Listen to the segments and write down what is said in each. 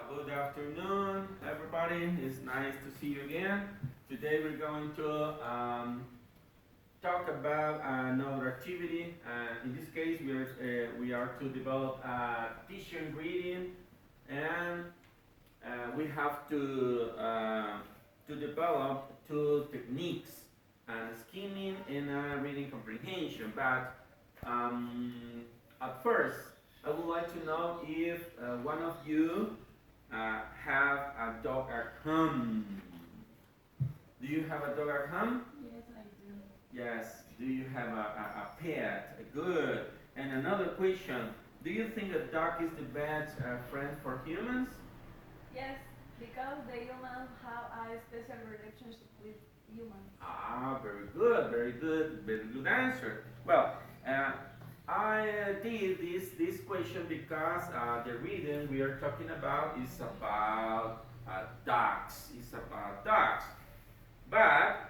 Good afternoon, everybody. It's nice to see you again. Today we're going to talk about another activity. In this case, we are to develop a tissue reading, and we have to develop two techniques: skimming and reading comprehension. But at first, I would like to know if one of you have a dog at home. Do you have a dog at home? Yes, I do. Yes. Do you have a pet? Good. And another question. Do you think a dog is the best friend for humans? Yes, because the humans have a special relationship with humans. Ah, very good, very good, very good answer. Well, I did this question because the reading we are talking about is about dogs. It's about dogs, but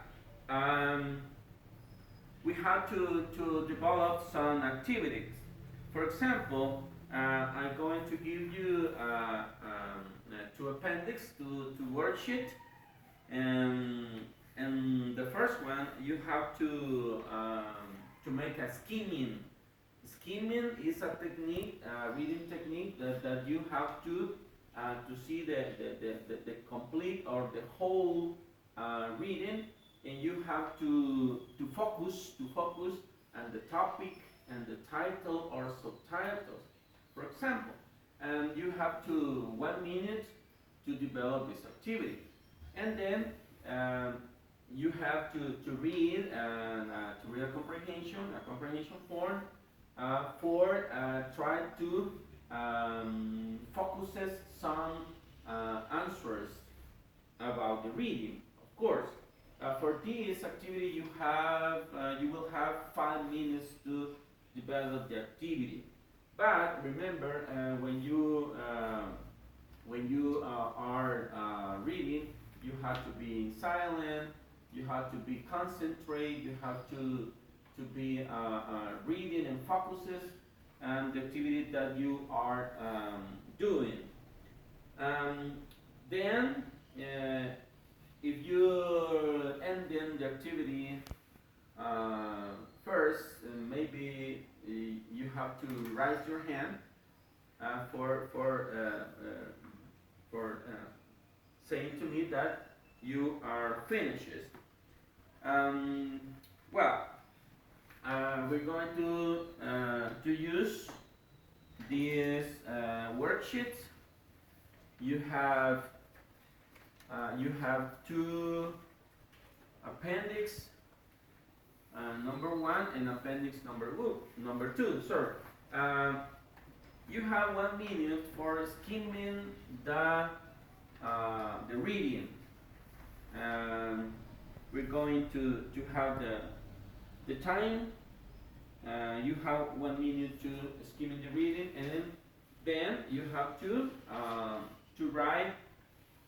we have to develop some activities. For example, I'm going to give you two appendix to worksheet, and the first one you have to make a skimming. Skimming is a technique, reading technique that you have to see the complete or the whole reading, and you have to focus on the topic and the title or subtitles. For example, and you have to 1 minute to develop this activity, and then you have to read and to read a comprehension form for try to focuses some answers about the reading. Of course, for this activity you will have 5 minutes to develop the activity. But remember, when you are reading, you have to be silent. You have to be concentrate. You have to be reading and focuses on the activity that you are doing. Then, if you end the activity first, maybe you have to raise your hand for saying to me that you are finished. Well, we're going to use this worksheet. You have two appendix, number 1 and appendix number 2. Sorry. You have 1 minute for skimming the reading. We're going to have the time. You have 1 minute to skimming the reading, and then you have to write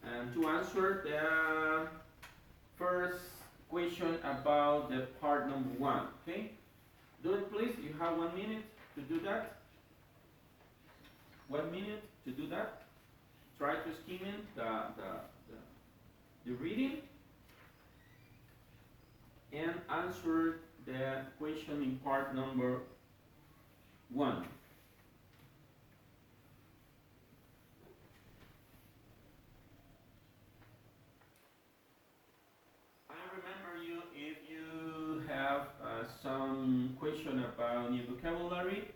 and to answer the first question about the part number 1. Okay, do it please. You have 1 minute to do that. 1 minute to do that. Try to skimming the reading and answer the question in part number 1. I remember you if you have some question about new vocabulary.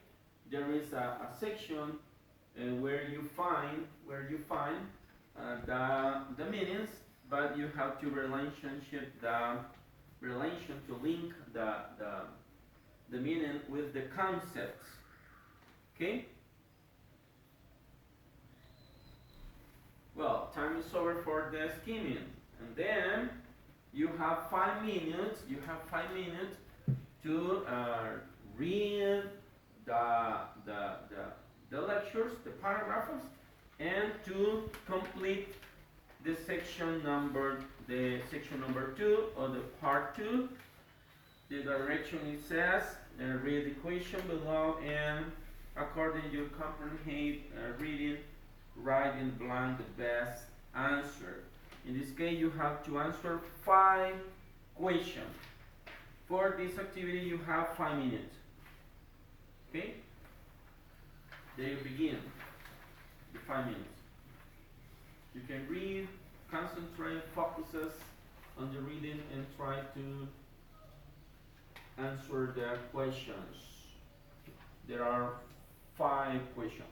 There is a section where you find the meanings, but you have to relation to link the meaning with the concepts. Okay? Well, time is over for the skimming, and then you have 5 minutes. You have 5 minutes to read the lectures, the paragraphs, and to complete the section number 2 or the part 2. The direction it says, read the question below, and according you comprehend reading write in blank the best answer. In this case, you have to answer 5 questions. For this activity, you have 5 minutes. Okay? There you begin the 5 minutes. You can read, concentrate, focuses on the reading, and try to answer the questions. There are 5 questions.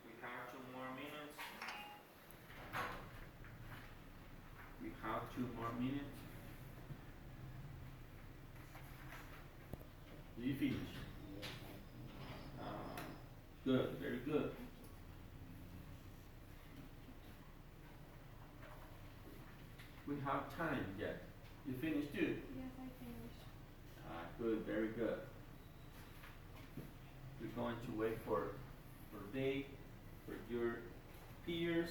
We have 2 more minutes. We have 2 more minutes. Do you finish? Good, very good. We have time yet. You finished too? Yes, I finished. Good, very good. We're going to wait for they, for your peers.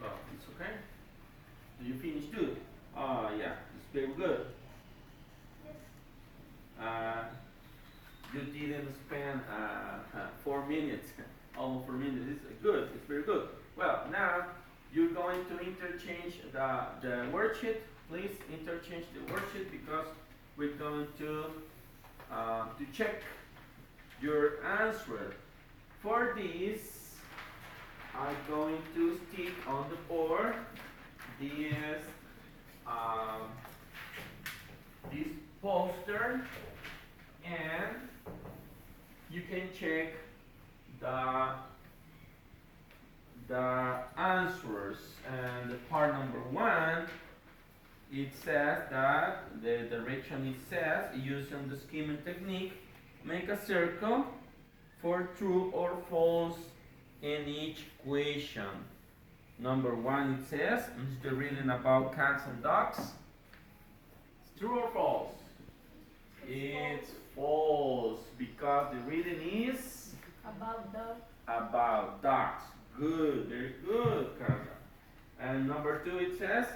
Well, it's okay. Do you finish too? Yeah, it's very good. You didn't spend 4 minutes, almost 4 minutes. It's good, it's very good. Well, now you're going to interchange the worksheet. Please interchange the worksheet because we're going to check your answer. For this, I'm going to stick on the board this poster, and you can check the answers. And the part number 1, it says that the direction, it says, using the skimming technique, make a circle for true or false in each question. Number 1, it says, I'm still reading about cats and dogs. It's true or false? It's false because the reading is About dogs. about dogs. Good, very good, Carla. And number 2, it says,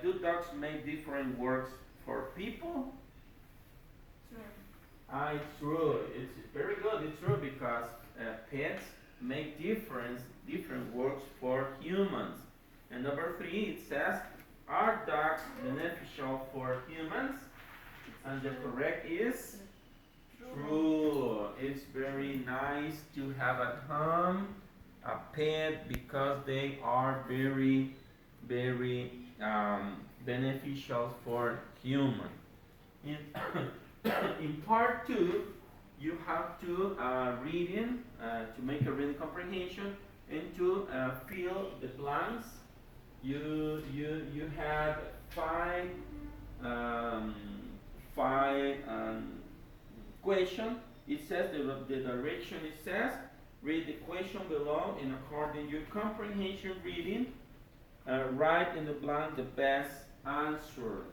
do dogs make different works for people? True. It's true. It's very good. It's true because pets make different works for humans. And number 3, it says, are dogs beneficial for humans? And the correct is true. It's very nice to have at home a pet because they are very beneficial for human. In part 2, you have to reading to make a reading comprehension and to fill the blanks. You had 5 question. It says the direction. It says read the question below and according to your comprehension reading, write in the blank the best answer.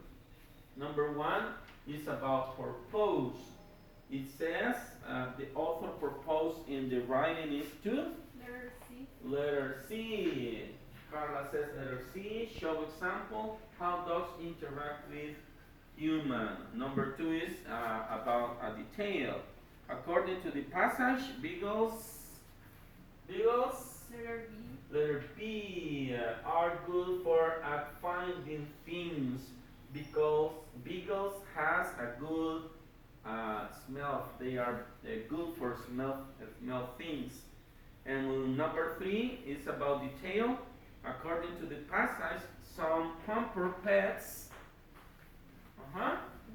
Number 1 is about purpose. It says the author proposed in the writing is to Letter C. letter C. Carla says letter C. Show example how dogs interact with human. Number 2 is about a detail. According to the passage, beagles, Letter B. letter B, are good for finding things because beagles has a good smell. They are good for smell things. And number 3 is about detail. According to the passage, some pamper pets.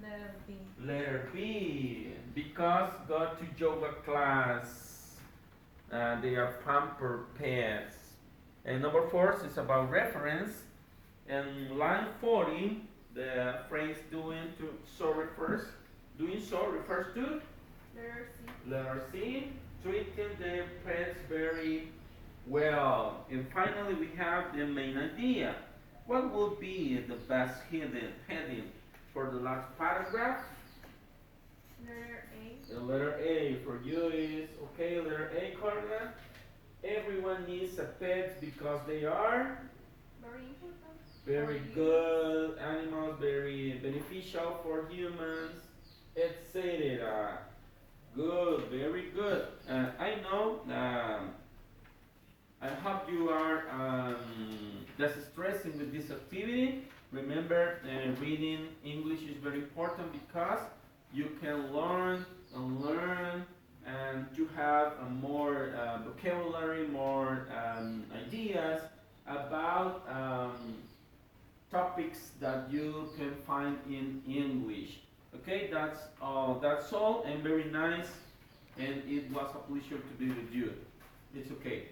Letter B. Letter B, because go to yoga class. They are pamper pets. And number 4 is about reference. And line 40, the phrase doing so refers to Letter C. letter C, treating the pets very well. And finally, we have the main idea. What would be the best heading for the last paragraph? Letter A. The letter A for you is okay. Letter A, Carla. Everyone needs a pet because they are Very important. very For you. good animals, very beneficial for humans, etc. Good, very good. I know. I hope you are just stressing with this activity. Remember, reading English is very important because you can learn and learn, and you have more vocabulary, more ideas about topics that you can find in English. Okay, that's all. That's all, and very nice. And it was a pleasure to be with you. It's okay.